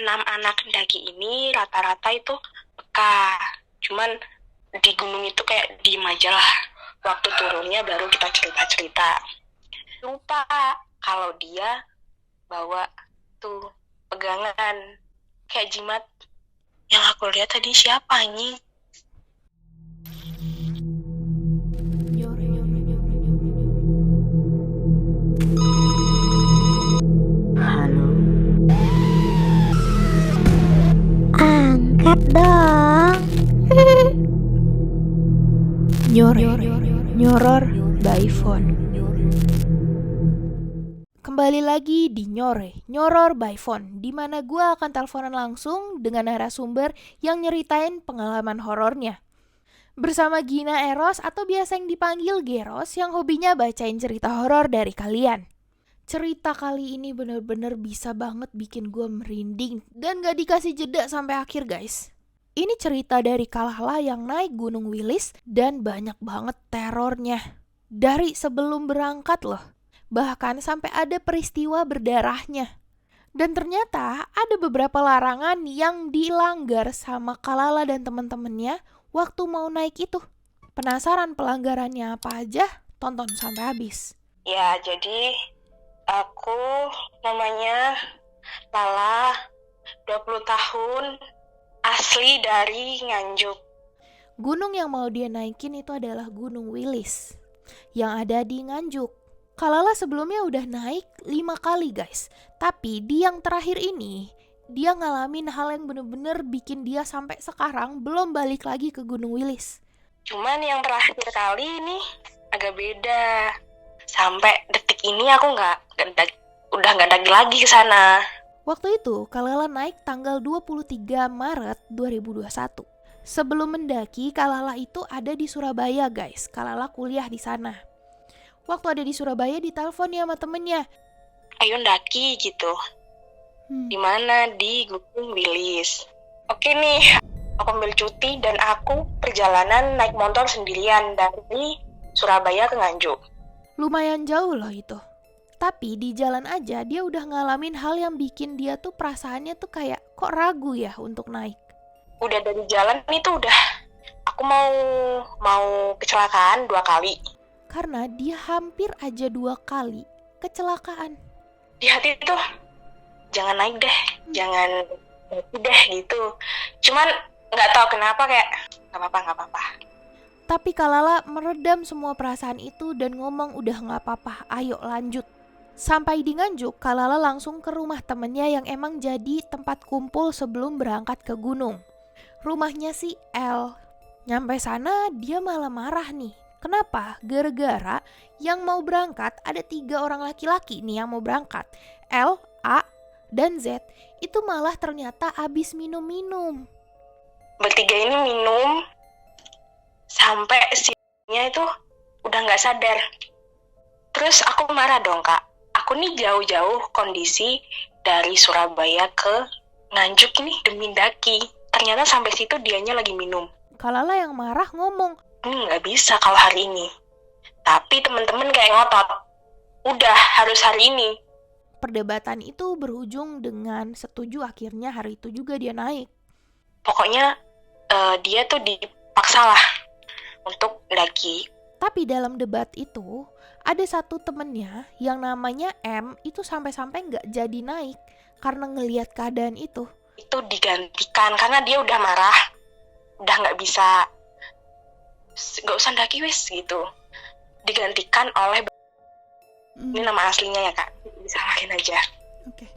6 anak pendaki ini rata-rata itu peka. Cuman di gunung itu kayak diem aja lah. Waktu turunnya baru kita cerita-cerita. Lupa kalau dia bawa tuh pegangan kayak jimat. Yang aku lihat tadi siapa anjing? Halo. Angkat dong. Nyoror by phone. Kembali lagi di Nyoror by phone, di mana gue akan teleponan langsung dengan narasumber yang nyeritain pengalaman horornya. Bersama Gina Eros atau biasa yang dipanggil Geros yang hobinya bacain cerita horor dari kalian. Cerita kali ini bener-bener bisa banget bikin gue merinding dan gak dikasih jeda sampai akhir guys. Ini cerita dari Kalala yang naik Gunung Wilis dan banyak banget terornya. Dari sebelum berangkat loh. Bahkan sampai ada peristiwa berdarahnya. Dan ternyata ada beberapa larangan yang dilanggar sama Kalala dan teman-temannya waktu mau naik itu. Penasaran pelanggarannya apa aja? Tonton sampai habis. Ya, jadi aku namanya Lala, 20 tahun, asli dari Nganjuk. Gunung yang mau dia naikin itu adalah Gunung Wilis yang ada di Nganjuk. Kalala sebelumnya udah naik 5 kali guys. Tapi di yang terakhir ini, dia ngalamin hal yang bener-bener bikin dia sampai sekarang belum balik lagi ke Gunung Wilis. Cuman yang terakhir kali ini agak beda. Sampai detik ini aku udah nggak daki lagi ke sana. Waktu itu, Kalala naik tanggal 23 Maret 2021. Sebelum mendaki, Kalala itu ada di Surabaya guys. Kalala kuliah di sana. Waktu ada di Surabaya ditelepon ya sama temennya. Ayo ndaki gitu. Di mana? Di Gunung Wilis. Oke nih, aku ambil cuti dan aku perjalanan naik motor sendirian dari Surabaya ke Nganjuk. Lumayan jauh loh itu. Tapi di jalan aja dia udah ngalamin hal yang bikin dia tuh perasaannya tuh kayak kok ragu ya untuk naik. Udah dari jalan itu udah aku mau kecelakaan 2 kali. Karena dia hampir aja 2 kali kecelakaan. Di hati tuh jangan naik deh, jangan naik deh gitu. Cuman nggak tahu kenapa kayak nggak apa-apa. Tapi Kalala meredam semua perasaan itu dan ngomong udah nggak apa-apa, ayo lanjut. Sampai di Nganjuk, Kalala langsung ke rumah temennya yang emang jadi tempat kumpul sebelum berangkat ke gunung. Rumahnya si L. Nyampe sana dia malah marah nih. Kenapa? Gara-gara yang mau berangkat ada 3 orang laki-laki nih yang mau berangkat. L, A, dan Z itu malah ternyata abis minum-minum. Bertiga ini minum sampai si-nya itu udah nggak sadar. Terus aku marah dong kak. Aku nih jauh-jauh kondisi dari Surabaya ke Nganjuk ini demi daki. Ternyata sampai situ dianya lagi minum. Kalala yang marah ngomong, nggak bisa kalau hari ini. Tapi teman-teman kayak ngotot. Udah harus hari ini. Perdebatan itu berujung dengan setuju akhirnya hari itu juga dia naik. Pokoknya dia tuh dipaksa lah untuk daki. Tapi dalam debat itu ada satu temennya yang namanya M itu sampai-sampai nggak jadi naik karena ngelihat keadaan itu. Itu digantikan karena dia udah marah, udah nggak bisa, nggak usah daki wis gitu. Digantikan oleh ini nama aslinya ya kak, bisa makin aja. Oke.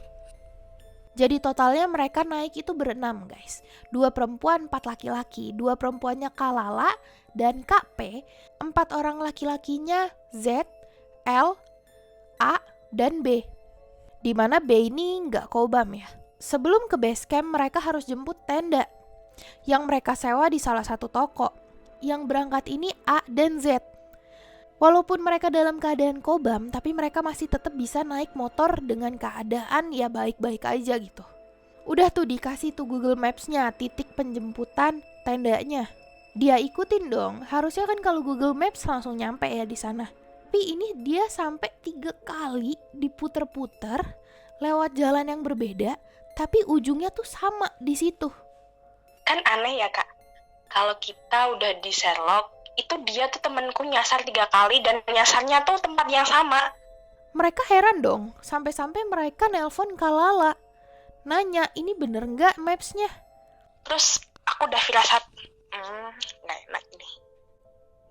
Jadi totalnya mereka naik itu berenam guys. 2 perempuan, 4 laki-laki. 2 perempuannya Kalala dan Kak P. 4 orang laki-lakinya Z, L, A, dan B. Dimana B ini nggak kobam ya. Sebelum ke base camp mereka harus jemput tenda yang mereka sewa di salah satu toko. Yang berangkat ini A dan Z. Walaupun mereka dalam keadaan kobam, tapi mereka masih tetap bisa naik motor dengan keadaan ya baik-baik aja gitu. Udah tuh dikasih tuh Google Maps-nya, titik penjemputan tendanya. Dia ikutin dong, harusnya kan kalau Google Maps langsung nyampe ya di sana. Tapi ini dia sampai 3 kali diputer-puter lewat jalan yang berbeda, tapi ujungnya tuh sama di situ. Kan aneh ya kak, kalau kita udah di Sherlock, itu dia tuh temenku nyasar 3 kali dan nyasarnya tuh tempat yang sama. Mereka heran dong, sampai-sampai mereka nelpon Kak Lala. Nanya, ini bener nggak mapsnya? Terus aku udah firasat, nggak enak ini.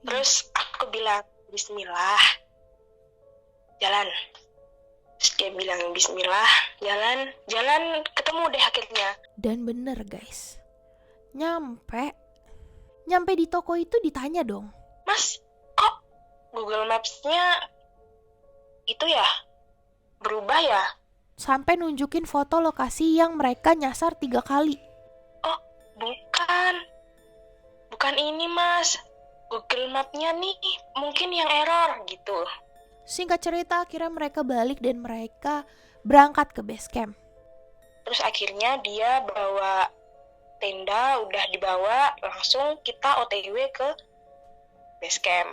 Terus aku bilang, Bismillah, jalan. Terus dia bilang, Bismillah, jalan, ketemu deh akhirnya. Dan bener guys, nyampe di toko itu ditanya dong. Mas, kok Google Maps-nya itu ya berubah ya? Sampai nunjukin foto lokasi yang mereka nyasar 3 kali. Oh, bukan ini mas, Google Map-nya nih mungkin yang error gitu. Singkat cerita, akhirnya mereka balik dan mereka berangkat ke base camp. Terus akhirnya dia bawa tenda, udah dibawa, langsung kita OTW ke base camp.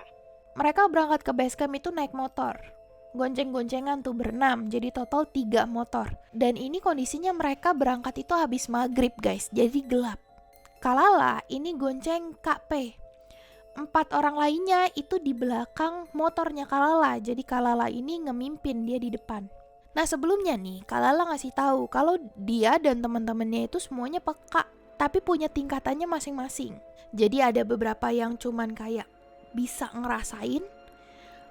Mereka berangkat ke base camp itu naik motor. Gonceng-goncengan tuh berenam, jadi total 3 motor. Dan ini kondisinya mereka berangkat itu habis maghrib guys, jadi gelap. Kak Lala ini gonceng Kak P. 4 orang lainnya itu di belakang motornya Kak Lala, jadi Kak Lala ini ngemimpin, dia di depan. Nah sebelumnya nih, Kak Lala ngasih tahu kalau dia dan teman-temannya itu semuanya peka, tapi punya tingkatannya masing-masing. Jadi ada beberapa yang cuman kayak bisa ngerasain,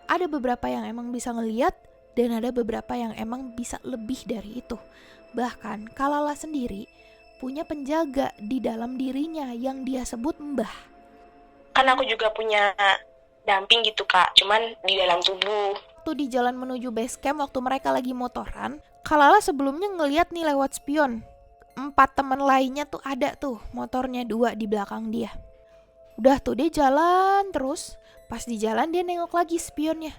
ada beberapa yang emang bisa ngeliat, dan ada beberapa yang emang bisa lebih dari itu. Bahkan Kak Lala sendiri punya penjaga di dalam dirinya yang dia sebut Mbah. Kan aku juga punya damping gitu kak, cuman di dalam tubuh. Tuh di jalan menuju base camp waktu mereka lagi motoran, Kak Lala sebelumnya ngeliat nih lewat spion. 4 teman lainnya tuh ada tuh, motornya 2 di belakang dia. Udah tuh dia jalan terus, pas di jalan dia nengok lagi spionnya.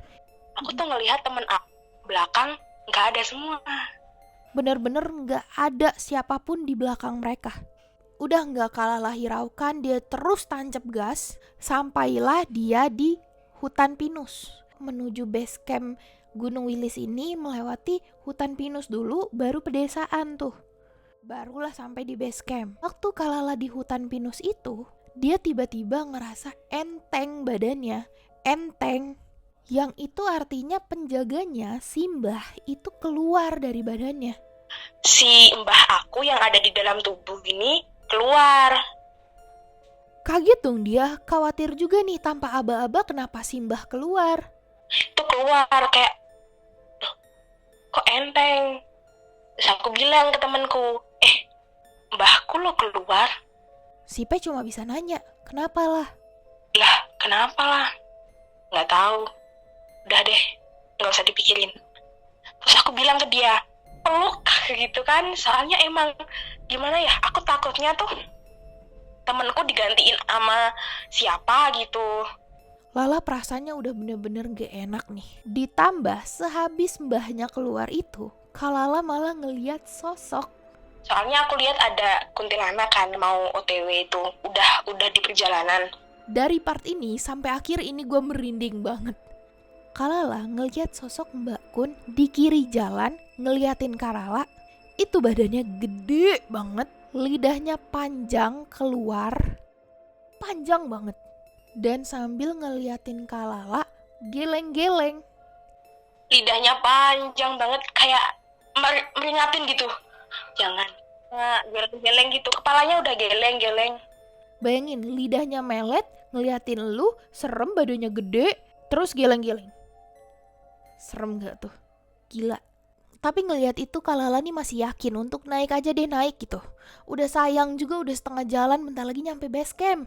Aku tuh ngelihat temen aku belakang nggak ada semua. Bener-bener nggak ada siapapun di belakang mereka. Udah nggak Kak Lala hiraukan, dia terus tancap gas, sampailah dia di hutan pinus. Menuju base camp Gunung Wilis ini melewati hutan pinus dulu, baru pedesaan tuh. Barulah sampai di base camp. Waktu Kak Lala di hutan pinus itu, dia tiba-tiba ngerasa enteng badannya. Enteng. Yang itu artinya penjaganya, si Mbah, itu keluar dari badannya. Si mbah aku yang ada di dalam tubuh ini keluar. Kaget dong dia, khawatir juga nih tanpa aba-aba kenapa si Mbah keluar. Itu keluar kayak, loh, kok enteng? Terus aku bilang ke temanku, mbahku lo keluar? Si P cuma bisa nanya, kenapa lah? Lah, kenapa lah? Nggak tahu. Udah deh, nggak usah dipikirin. Terus aku bilang ke dia, peluk gitu kan, soalnya emang gimana ya, aku takutnya tuh temenku digantiin sama siapa gitu. Lala perasaannya udah bener-bener gak enak nih. Ditambah sehabis mbahnya keluar itu, Kak Lala malah ngeliat sosok. Soalnya aku lihat ada kuntilanak kan mau OTW itu, udah di perjalanan. Dari part ini sampai akhir ini gue merinding banget. Kak Lala ngeliat sosok Mbak Kun di kiri jalan, ngeliatin Kak Lala. Itu badannya gede banget, lidahnya panjang keluar, panjang banget. Dan sambil ngeliatin Kak Lala, geleng-geleng. Lidahnya panjang banget, kayak meringatin gitu. Jangan, geleng-geleng gitu, kepalanya udah geleng-geleng. Bayangin, lidahnya melet, ngeliatin lu, serem, badannya gede, terus geleng-geleng. Serem gak tuh? Gila. Tapi ngelihat itu Kak Lala nih masih yakin untuk naik aja deh, naik gitu. Udah sayang juga, udah setengah jalan, bentar lagi nyampe base camp.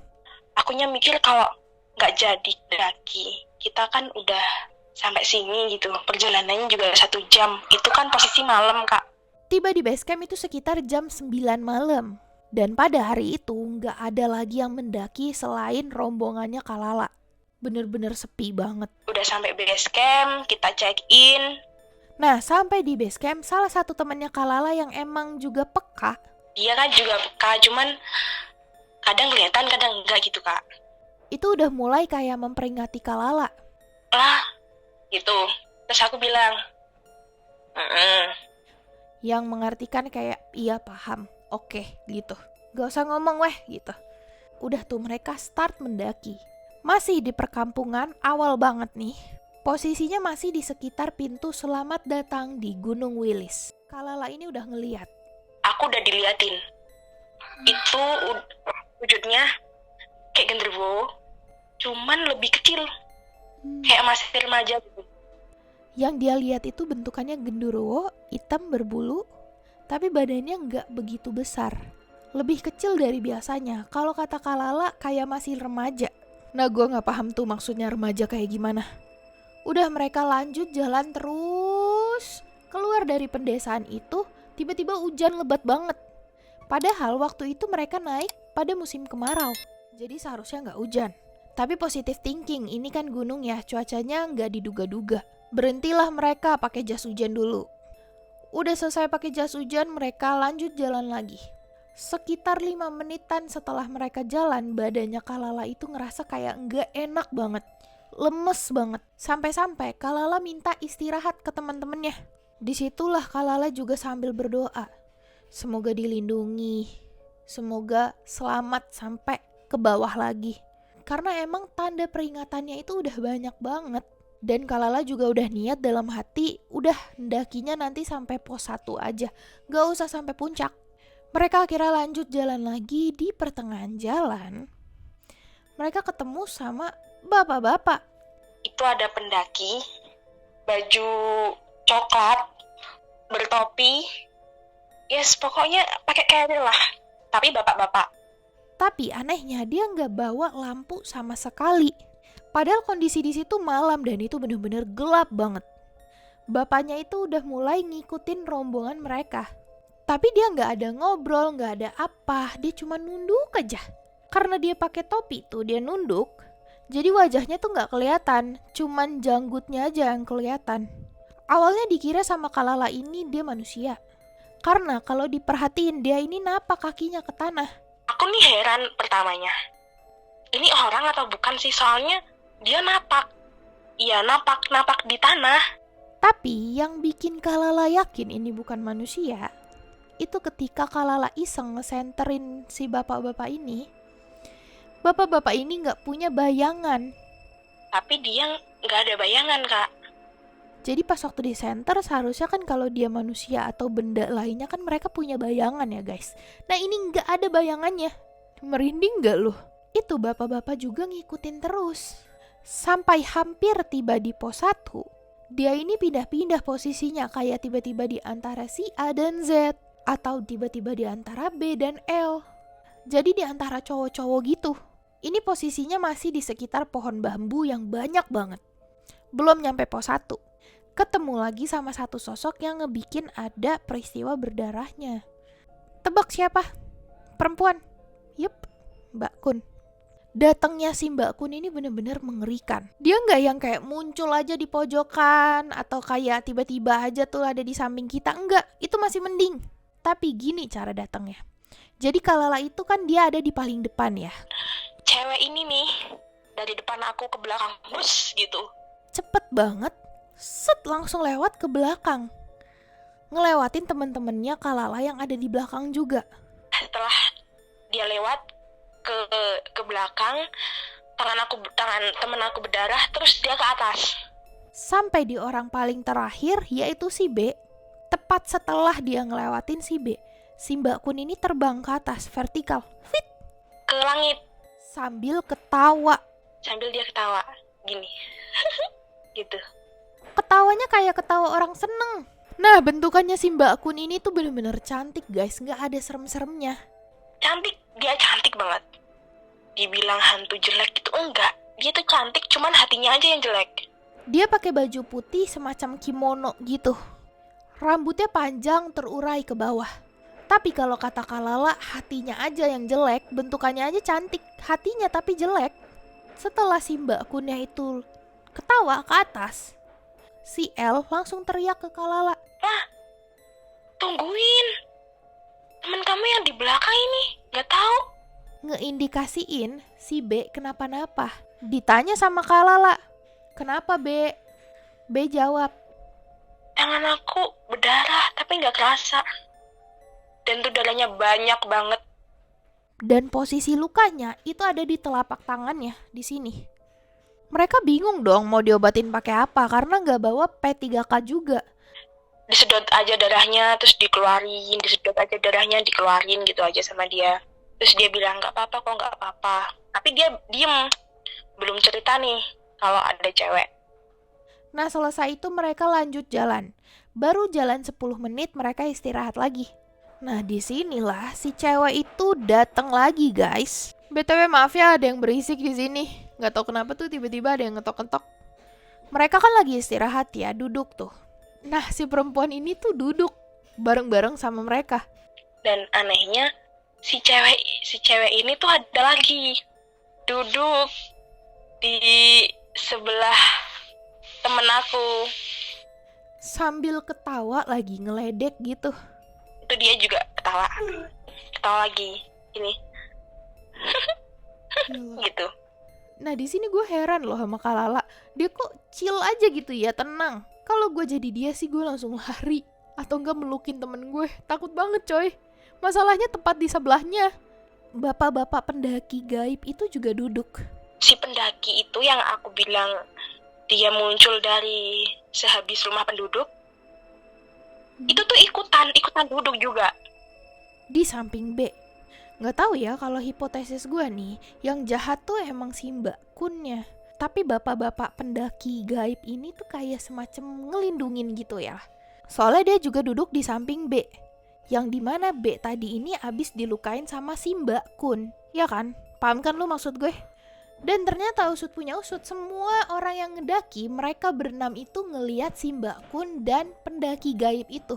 Akunya mikir kalau nggak jadi lagi, kita kan udah sampai sini gitu. Perjalanannya juga 1 jam. Itu kan posisi malam kak. Tiba di base camp itu sekitar jam 9 malam. Dan pada hari itu nggak ada lagi yang mendaki selain rombongannya Kak Lala. Bener-bener sepi banget. Udah sampai base camp, kita check in. Nah, sampai di base camp, salah satu temannya Kak Lala yang emang juga peka. Dia kan juga peka, cuman kadang kelihatan, kadang enggak gitu kak. Itu udah mulai kayak memperingati Kak Lala. Lah, gitu. Terus aku bilang, yang mengartikan kayak iya paham, oke gitu. Gak usah ngomong weh gitu. Udah tuh mereka start mendaki. Masih di perkampungan awal banget nih. Posisinya masih di sekitar pintu selamat datang di Gunung Wilis. Kalala ini udah ngeliat. Aku udah diliatin. Itu wujudnya kayak genderuwo, cuman lebih kecil. Kayak masih remaja gitu. Yang dia lihat itu bentukannya genderuwo, hitam berbulu, tapi badannya nggak begitu besar. Lebih kecil dari biasanya. Kalau kata Kalala kayak masih remaja. Nah gue gak paham tuh maksudnya remaja kayak gimana. Udah mereka lanjut jalan terus. Keluar dari pendesaan itu, tiba-tiba hujan lebat banget. Padahal waktu itu mereka naik pada musim kemarau. Jadi seharusnya gak hujan. Tapi positive thinking, ini kan gunung ya, cuacanya gak diduga-duga. Berhentilah mereka pakai jas hujan dulu. Udah selesai pakai jas hujan, mereka lanjut jalan lagi. Sekitar 5 menitan setelah mereka jalan, badannya Kalala itu ngerasa kayak nggak enak banget. Lemes banget. Sampai-sampai Kalala minta istirahat ke teman-temannya. Disitulah Kalala juga sambil berdoa. Semoga dilindungi. Semoga selamat sampai ke bawah lagi. Karena emang tanda peringatannya itu udah banyak banget. Dan Kalala juga udah niat dalam hati, udah ndakinya nanti sampai pos 1 aja. Gak usah sampai puncak. Mereka akhirnya lanjut jalan lagi. Di pertengahan jalan, mereka ketemu sama bapak-bapak. Itu ada pendaki, baju coklat, bertopi, yes pokoknya pakai carrier lah. Tapi bapak-bapak. Tapi anehnya dia nggak bawa lampu sama sekali. Padahal kondisi di situ malam dan itu bener-bener gelap banget. Bapaknya itu udah mulai ngikutin rombongan mereka. Tapi dia nggak ada ngobrol, nggak ada apa, dia cuma nunduk aja. Karena dia pakai topi tuh, dia nunduk. Jadi wajahnya tuh nggak kelihatan, cuman janggutnya aja yang kelihatan. Awalnya dikira sama Kalala ini dia manusia. Karena kalau diperhatiin dia ini napak kakinya ke tanah. Aku nih heran pertamanya. Ini orang atau bukan sih? Soalnya dia napak. Iya napak di tanah. Tapi yang bikin Kalala yakin ini bukan manusia, itu ketika Kalala iseng ngesenterin si bapak-bapak ini. Bapak-bapak ini gak punya bayangan. Tapi dia gak ada bayangan, Kak. Jadi pas waktu di center seharusnya kan kalau dia manusia atau benda lainnya kan mereka punya bayangan ya guys. Nah ini gak ada bayangannya. Merinding gak loh? Itu bapak-bapak juga ngikutin terus. Sampai hampir tiba di pos 1. Dia ini pindah-pindah posisinya kayak tiba-tiba di antara si A dan Z. Atau tiba-tiba di antara B dan L. Jadi di antara cowok-cowok gitu. Ini posisinya masih di sekitar pohon bambu yang banyak banget. Belum nyampe pos 1. Ketemu lagi sama satu sosok yang ngebikin ada peristiwa berdarahnya. Tebak siapa? Perempuan. Yup, Mbak Kun. Datangnya si Mbak Kun ini bener-bener mengerikan. Dia nggak yang kayak muncul aja di pojokan atau kayak tiba-tiba aja tuh ada di samping kita. Enggak, itu masih mending. Tapi gini cara datangnya. Jadi Kalala itu kan dia ada di paling depan ya. Cewek ini nih, dari depan aku ke belakang, bus gitu. Cepet banget, set langsung lewat ke belakang. Ngelewatin temen-temennya Kalala yang ada di belakang juga. Setelah dia lewat ke belakang, tangan temen aku berdarah, terus dia ke atas. Sampai di orang paling terakhir, yaitu si B. Tepat setelah dia ngelewatin si B, si Mbak Kun ini terbang ke atas, vertikal, fit, ke langit. Sambil ketawa. Sambil dia ketawa, gini. Gitu. Ketawanya kayak ketawa orang seneng. Nah bentukannya si Mbak Kun ini tuh bener-bener cantik guys, gak ada serem-seremnya. Cantik, dia cantik banget. Dibilang hantu jelek gitu, enggak. Dia tuh cantik, cuman hatinya aja yang jelek. Dia pakai baju putih semacam kimono gitu. Rambutnya panjang terurai ke bawah. Tapi kalau kata Kalala, hatinya aja yang jelek, bentukannya aja cantik, hatinya tapi jelek. Setelah si Mbak Kunnya itu ketawa ke atas, si L langsung teriak ke Kalala. Tungguin. Temen kamu yang di belakang ini, gak tahu. Ngeindikasiin si B kenapa-napa. Ditanya sama Kalala, kenapa B? B jawab, Tangan aku berdarah, tapi nggak kerasa. Dan tuh darahnya banyak banget. Dan posisi lukanya itu ada di telapak tangannya di sini. Mereka bingung dong mau diobatin pakai apa karena nggak bawa P3K juga. Disedot aja darahnya terus dikeluarin, disedot aja darahnya dikeluarin gitu aja sama dia. Terus dia bilang nggak apa-apa kok, nggak apa-apa. Tapi dia diem, belum cerita nih kalau ada cewek. Nah selesai itu mereka lanjut jalan. Baru jalan 10 menit mereka istirahat lagi. Nah disinilah si cewek itu datang lagi guys. BTW maaf ya ada yang berisik di sini. Gak tau kenapa tuh tiba-tiba ada yang ngetok-ngetok. Mereka kan lagi istirahat ya, duduk tuh. Nah si perempuan ini tuh duduk bareng-bareng sama mereka. Dan anehnya si cewek ini tuh ada lagi duduk di sebelah temen aku. Sambil ketawa lagi ngeledek gitu. Itu dia juga ketawa lagi ini gitu. Nah di sini gue heran loh sama Kak Lala. Dia kok chill aja gitu ya, tenang. Kalau gue jadi dia sih gue langsung lari atau enggak melukin temen gue. Takut banget coy. Masalahnya tepat di sebelahnya bapak-bapak pendaki gaib itu juga duduk. Si pendaki itu yang aku bilang dia muncul dari sehabis rumah penduduk, itu tuh ikutan duduk juga di samping B. Nggak tahu ya kalau hipotesis gue nih, yang jahat tuh emang si Mbak Kunnya. Tapi bapak-bapak pendaki gaib ini tuh kayak semacam ngelindungin gitu ya. Soalnya dia juga duduk di samping B, yang dimana B tadi ini abis dilukain sama si Mbak Kun, ya kan? Paham kan lu maksud gue? Dan ternyata usut punya usut, semua orang yang ngedaki, mereka berenam itu ngeliat si Mbak Kun dan pendaki gaib itu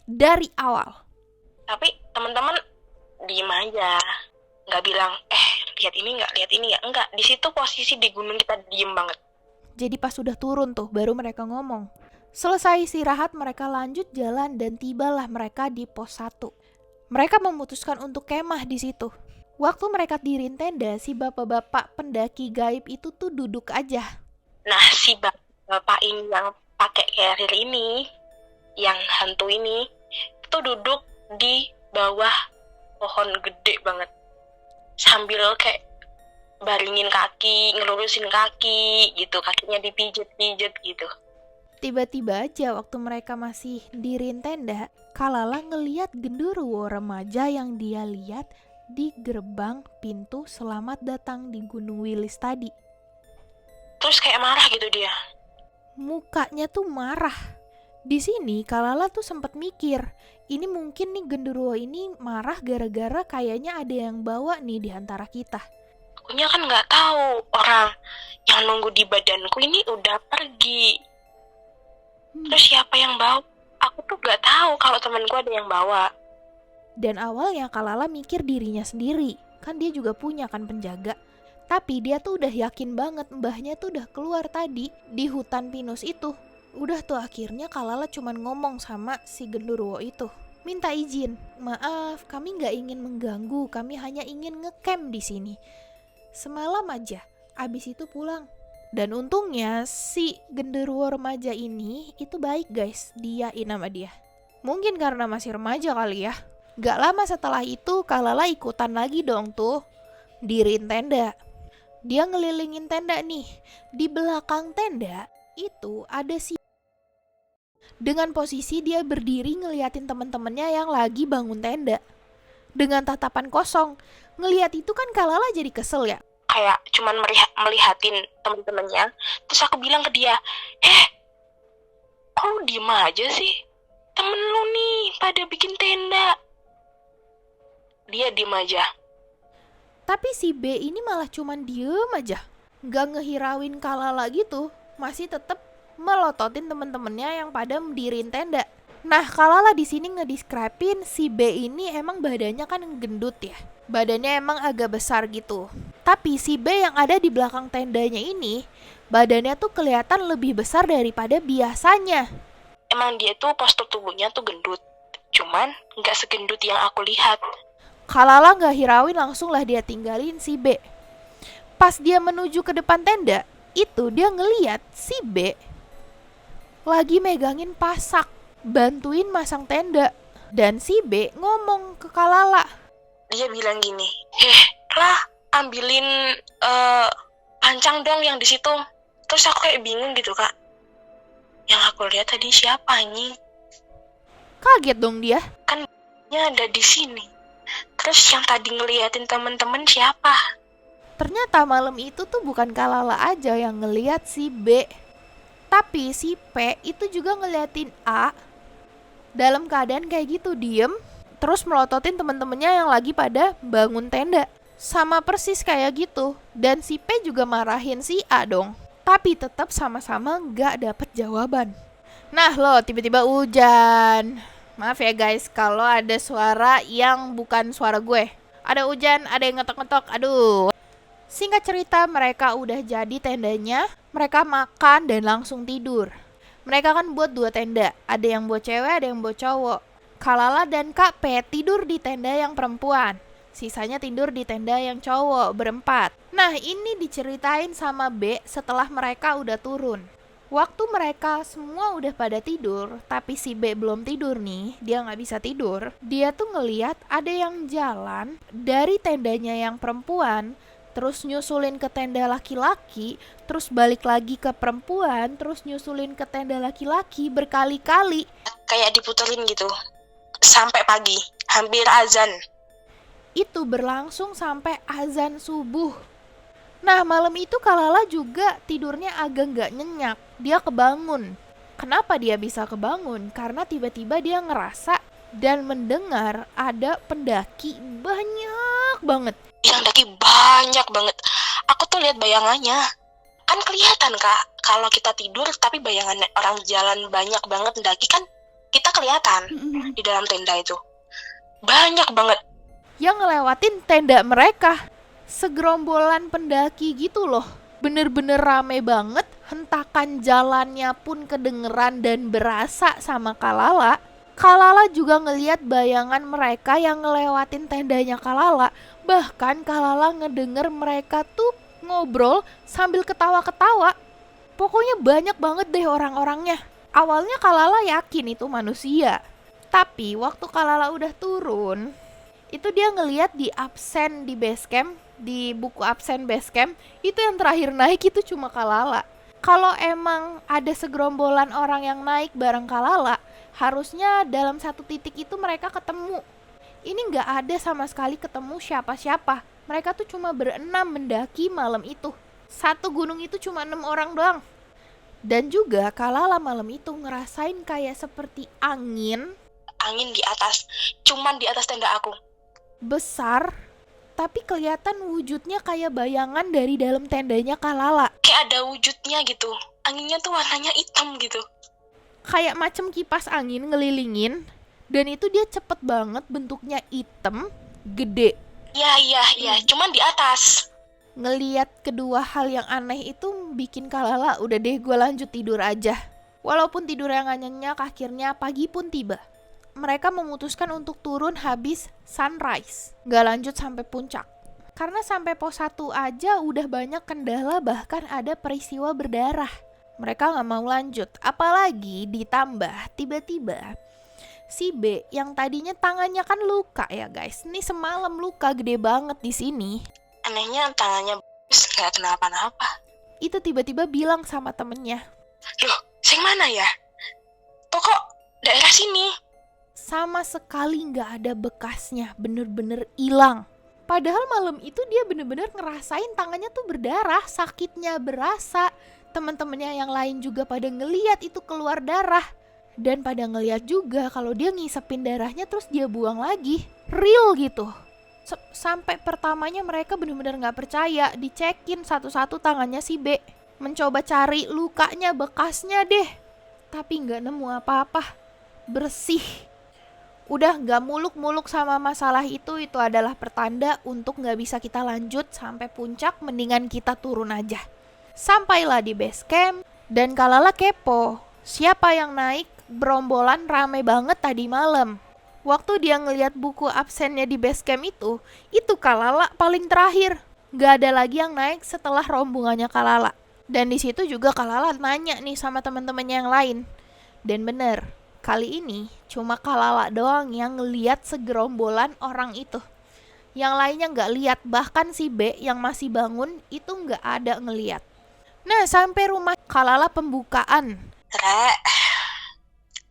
dari awal. Tapi teman-teman diem aja, nggak bilang lihat ini nggak, enggak. Di situ posisi di gunung kita diem banget. Jadi pas sudah turun tuh baru mereka ngomong. Selesai istirahat mereka lanjut jalan dan tibalah mereka di pos 1. Mereka memutuskan untuk kemah di situ. Waktu mereka diriin tenda, si bapak-bapak pendaki gaib itu tuh duduk aja. Nah si bapak ini yang pakai carrier ini, yang hantu ini, itu duduk di bawah pohon gede banget. Sambil kayak baringin kaki, ngelurusin kaki gitu, kakinya dipijet-pijet gitu. Tiba-tiba aja waktu mereka masih diriin tenda, Kak Lala ngeliat genderuwo remaja yang dia lihat di gerbang pintu selamat datang di Gunung Wilis tadi. Terus kayak marah gitu dia. Mukanya tuh marah. Di sini Kak Lala tuh sempat mikir, ini mungkin nih genderuwo ini marah gara-gara kayaknya ada yang bawa nih di antara kita. Akunya kan nggak tahu orang yang nunggu di badanku ini udah pergi. Terus siapa yang bawa? Aku tuh nggak tahu kalau temanku ada yang bawa. Dan awalnya Kak Lala mikir dirinya sendiri, kan dia juga punya kan penjaga. Tapi dia tuh udah yakin banget mbahnya tuh udah keluar tadi di hutan pinus itu. Udah tuh akhirnya Kak Lala cuman ngomong sama si genderuwo itu. Minta izin, maaf kami gak ingin mengganggu, kami hanya ingin ngecamp di sini. Semalam aja, abis itu pulang. Dan untungnya si genderuwo remaja ini itu baik guys, diain sama dia. Mungkin karena masih remaja kali ya. Gak lama setelah itu Kak Lala ikutan lagi dong tuh diriin tenda. Dia ngelilingin tenda nih. Di belakang tenda itu ada si dengan posisi dia berdiri ngeliatin temen-temennya yang lagi bangun tenda dengan tatapan kosong. Ngeliat itu kan Kak Lala jadi kesel ya. Kayak cuman melihatin temen-temennya. Terus aku bilang ke dia, kok lu diem aja sih? Temen lu nih pada bikin tenda. Dia diem aja. Tapi si B ini malah cuman diem aja, gak ngehirauin Kak Lala gitu. Masih tetep melototin temen-temennya yang pada mendiriin tenda. Nah Kak Lala di sini ngedescribein si B ini emang badannya kan gendut ya. Badannya emang agak besar gitu. Tapi si B yang ada di belakang tendanya ini, badannya tuh kelihatan lebih besar daripada biasanya. Emang dia tuh postur tubuhnya tuh gendut. Cuman gak segendut yang aku lihat. Kak Lala gak hirauin, langsung lah dia tinggalin si B. Pas dia menuju ke depan tenda, itu dia ngeliat si B lagi megangin pasak. bantuin masang tenda. Dan si B ngomong ke Kalala. Dia bilang gini, lah ambilin pancang dong yang di situ. Terus aku kayak bingung gitu kak. Yang aku lihat tadi siapa anjing? Kaget dong dia. Kan ada di sini. Terus yang tadi ngeliatin temen-temen siapa? Ternyata malam itu tuh bukan Kalala aja yang ngeliat si B, tapi si P itu juga ngeliatin A dalam keadaan kayak gitu, diem, terus melototin temen-temennya yang lagi pada bangun tenda. Sama persis kayak gitu. Dan si P juga marahin si A dong. Tapi tetap sama-sama gak dapet jawaban. Nah lo, tiba-tiba hujan. Maaf ya guys, kalau ada suara yang bukan suara gue. Ada hujan, ada yang ngetok-ngetok, aduh. Singkat cerita, mereka udah jadi tendanya, mereka makan dan langsung tidur. Mereka kan buat 2 tenda, ada yang buat cewek, ada yang buat cowok. Kalala dan Kak P tidur di tenda yang perempuan, sisanya tidur di tenda yang cowok, berempat. Nah ini diceritain sama B setelah mereka udah turun. Waktu mereka semua udah pada tidur, tapi si B belum tidur nih, dia gak bisa tidur. Dia tuh ngeliat ada yang jalan dari tendanya yang perempuan, terus nyusulin ke tenda laki-laki, terus balik lagi ke perempuan, terus nyusulin ke tenda laki-laki berkali-kali. Kayak diputerin gitu. Sampai pagi, hampir azan. Itu berlangsung sampai azan subuh. Nah malam itu Kalala juga tidurnya agak gak nyenyak. Dia kebangun. Kenapa dia bisa kebangun? Karena tiba-tiba dia ngerasa dan mendengar ada pendaki banyak banget. Yang daki banyak banget. Aku tuh lihat bayangannya. Kan kelihatan kak, kalau kita tidur tapi bayangan orang jalan banyak banget mendaki kan kita kelihatan di dalam tenda itu. Banyak banget. Yang ngelewatin tenda mereka. Segerombolan pendaki gitu loh. Bener-bener rame banget. Hentakan jalannya pun kedengeran dan berasa sama Kalala. Kalala juga ngeliat bayangan mereka yang ngelewatin tendanya Kalala. Bahkan Kalala ngedenger mereka tuh ngobrol sambil ketawa-ketawa. Pokoknya banyak banget deh orang-orangnya. Awalnya Kalala yakin itu manusia. Tapi waktu Kalala udah turun, itu dia ngeliat di absen di base camp, di buku absen base camp, itu yang terakhir naik itu cuma Kalala. Kalau emang ada segerombolan orang yang naik bareng Kalala, harusnya dalam satu titik itu mereka ketemu. Ini nggak ada sama sekali ketemu siapa-siapa. Mereka tuh cuma berenam mendaki malam itu. Satu gunung itu cuma 6 orang doang. Dan juga Kalala malam itu ngerasain kayak seperti angin Di atas, cuman di atas tenda aku. Besar, tapi kelihatan wujudnya kayak bayangan dari dalam tendanya Kalala. Kayak ada wujudnya gitu. Anginnya tuh warnanya hitam gitu. Kayak macam kipas angin ngelilingin. Dan itu dia cepet banget, bentuknya hitam, gede. Iya, cuman di atas. Ngeliat kedua hal yang aneh itu bikin Kalala udah deh gue lanjut tidur aja. Walaupun tidur yang gak nyenyak, akhirnya pagi pun tiba. Mereka memutuskan untuk turun habis sunrise, gak lanjut sampai puncak. Karena sampai pos 1 aja udah banyak kendala, bahkan ada peristiwa berdarah. Mereka gak mau lanjut, apalagi ditambah tiba-tiba si B yang tadinya tangannya kan luka ya guys. Ini semalam luka gede banget di sini. Anehnya tangannya gak kenapa-napa. Itu tiba-tiba bilang sama temennya, "Loh, sing mana ya? Pokok daerah sini." sama sekali gak ada bekasnya, bener-bener hilang. Padahal malam itu dia bener-bener ngerasain tangannya tuh berdarah, sakitnya berasa. Teman-temannya yang lain juga pada ngeliat itu keluar darah. Dan pada ngeliat juga kalau dia ngisepin darahnya terus dia buang lagi. Real gitu. Sampai pertamanya mereka bener-bener gak percaya. Dicekin satu-satu tangannya si B. Mencoba cari lukanya, bekasnya deh. Tapi gak nemu apa-apa. Bersih. Udah gak muluk-muluk sama masalah itu adalah pertanda untuk gak bisa kita lanjut sampai puncak, mendingan kita turun aja. Sampailah di base camp, dan Kalala kepo, siapa yang naik berombolan rame banget tadi malam. Waktu dia ngeliat buku absennya di base camp itu Kalala paling terakhir. Gak ada lagi yang naik setelah rombongannya Kalala. Dan di situ juga Kalala nanya nih sama teman-temannya yang lain. Dan bener, Kali ini cuma Kalala doang yang ngeliat segerombolan orang itu. Yang lainnya nggak lihat, bahkan si B yang masih bangun itu nggak ada ngeliat. Nah, sampai rumah Kalala pembukaan. Rek,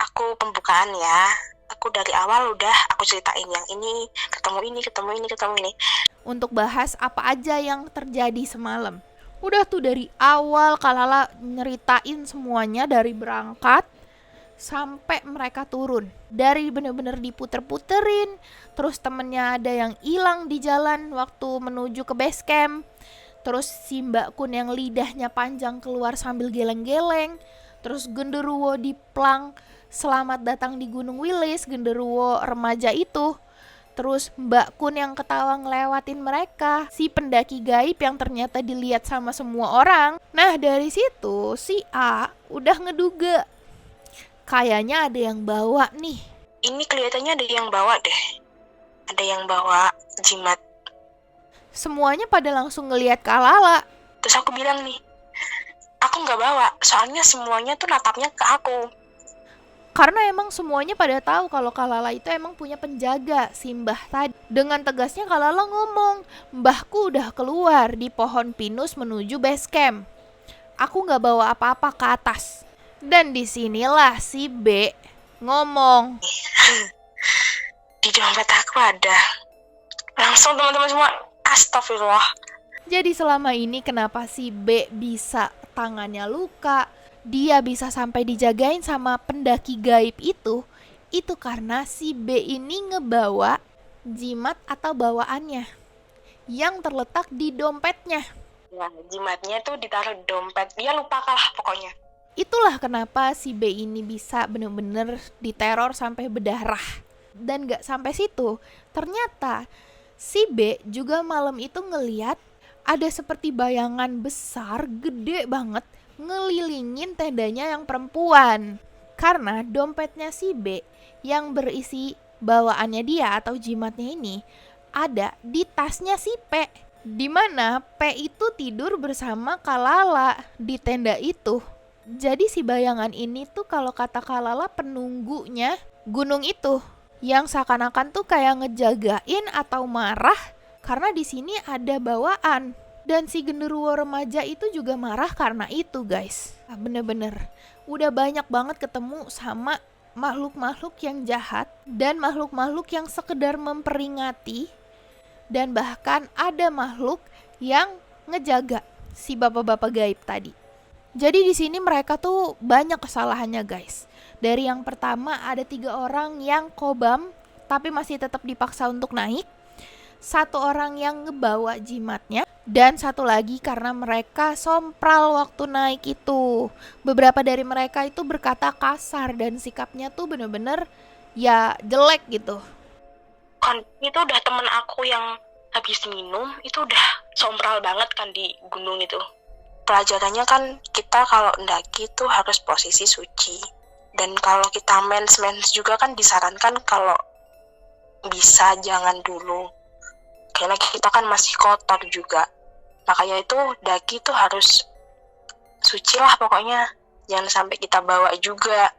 aku pembukaan ya. Aku dari awal udah aku ceritain yang ini, ketemu ini. Untuk bahas apa aja yang terjadi semalam. Udah tuh dari awal Kalala nyeritain semuanya dari berangkat sampai mereka turun. Dari bener-bener diputer-puterin, terus temennya ada yang hilang di jalan waktu menuju ke base camp. Terus si Mbak Kun yang lidahnya panjang keluar sambil geleng-geleng. Terus genderuwo di plang selamat datang di Gunung Wilis, genderuwo remaja itu. Terus Mbak Kun yang ketawa ngelewatin mereka, si pendaki gaib yang ternyata dilihat sama semua orang. Nah, dari situ si A udah ngeduga kayaknya ada yang bawa nih. Ini kelihatannya ada yang bawa deh. Ada yang bawa jimat. Semuanya pada langsung ngelihat Kalala. Terus aku bilang nih, aku nggak bawa, soalnya semuanya tuh natapnya ke aku. Karena emang semuanya pada tahu kalau Kalala itu emang punya penjaga, si Mbah tadi. Dengan tegasnya Kalala ngomong, Mbahku udah keluar di pohon pinus menuju base camp. Aku nggak bawa apa-apa ke atas. Dan disinilah si B ngomong, Di dompet aku ada. Langsung teman-teman semua, astagfirullah. Jadi selama ini kenapa si B bisa tangannya luka, dia bisa sampai dijagain sama pendaki gaib itu karena si B ini ngebawa jimat atau bawaannya yang terletak di dompetnya. Nah, jimatnya tuh ditaruh di dompet. Dia lupa kalah pokoknya. Itulah kenapa si B ini bisa bener-bener diteror sampai berdarah. Dan gak sampai situ, ternyata si B juga malam itu ngeliat ada seperti bayangan besar, gede banget, ngelilingin tendanya yang perempuan. Karena dompetnya si B yang berisi bawaannya dia atau jimatnya ini ada di tasnya si P. Dimana P itu tidur bersama Kalala di tenda itu. Jadi si bayangan ini tuh kalau kata Kalala penunggunya gunung itu, yang seakan-akan tuh kayak ngejagain atau marah karena di sini ada bawaan. Dan si genderuwo remaja itu juga marah karena itu, guys. Bener-bener udah banyak banget ketemu sama makhluk-makhluk yang jahat dan makhluk-makhluk yang sekedar memperingati, dan bahkan ada makhluk yang ngejaga si bapak-bapak gaib tadi. Jadi di sini mereka tuh banyak kesalahannya, guys. Dari yang pertama ada 3 orang yang kobam tapi masih tetap dipaksa untuk naik. 1 orang yang ngebawa jimatnya. Dan 1 lagi karena mereka sompral waktu naik itu. Beberapa dari mereka itu berkata kasar dan sikapnya tuh bener-bener ya jelek gitu. Kan itu udah temen aku yang habis minum, itu udah sompral banget kan di gunung itu. Pelajarannya kan kita kalau mendaki tuh harus posisi suci. Dan kalau kita mens juga kan disarankan kalau bisa jangan dulu. Karena kita kan masih kotor juga. Makanya itu daki tuh harus suci lah pokoknya. Jangan sampai kita bawa juga.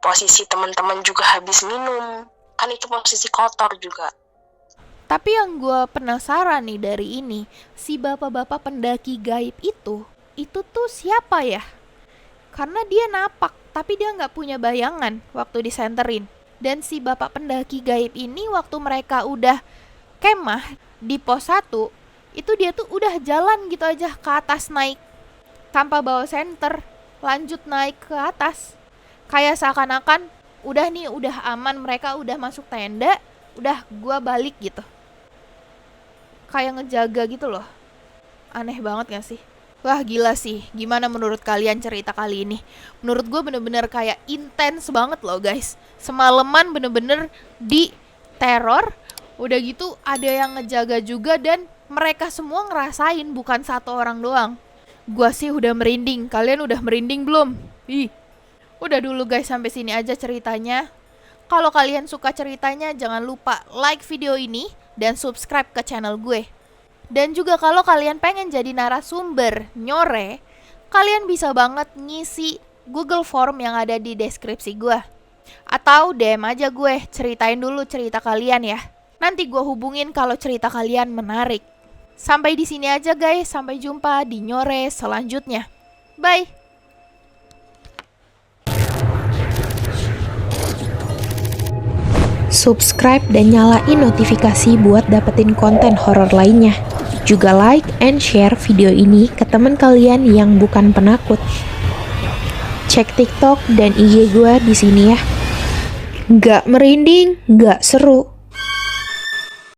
Posisi teman-teman juga habis minum. Kan itu posisi kotor juga. Tapi yang gue penasaran nih dari ini, si bapak-bapak pendaki gaib itu tuh siapa ya? Karena dia napak, tapi dia nggak punya bayangan waktu disenterin. Dan si bapak pendaki gaib ini waktu mereka udah kemah di pos 1, itu dia tuh udah jalan gitu aja ke atas naik. Tanpa bawa senter, lanjut naik ke atas. Kayak seakan-akan, udah aman, mereka udah masuk tenda, udah gua balik gitu. Kayak ngejaga gitu loh. Aneh banget gak sih? Wah gila sih, gimana menurut kalian cerita kali ini? Menurut gue bener-bener kayak intens banget loh guys. Semalaman bener-bener di teror. Udah gitu ada yang ngejaga juga dan mereka semua ngerasain, bukan 1 orang doang. Gua sih udah merinding, kalian udah merinding belum? Ih. Udah dulu guys, sampai sini aja ceritanya. Kalau kalian suka ceritanya jangan lupa like video ini dan subscribe ke channel gue. Dan juga kalau kalian pengen jadi narasumber Nyore, kalian bisa banget ngisi Google Form yang ada di deskripsi gue. Atau DM aja gue, ceritain dulu cerita kalian ya. Nanti gue hubungin kalau cerita kalian menarik. Sampai di sini aja guys, sampai jumpa di Nyore selanjutnya. Bye! Subscribe dan nyalain notifikasi buat dapetin konten horor lainnya. Juga like and share video ini ke teman kalian yang bukan penakut. Cek TikTok dan IG gue di sini ya. Nggak merinding, nggak seru.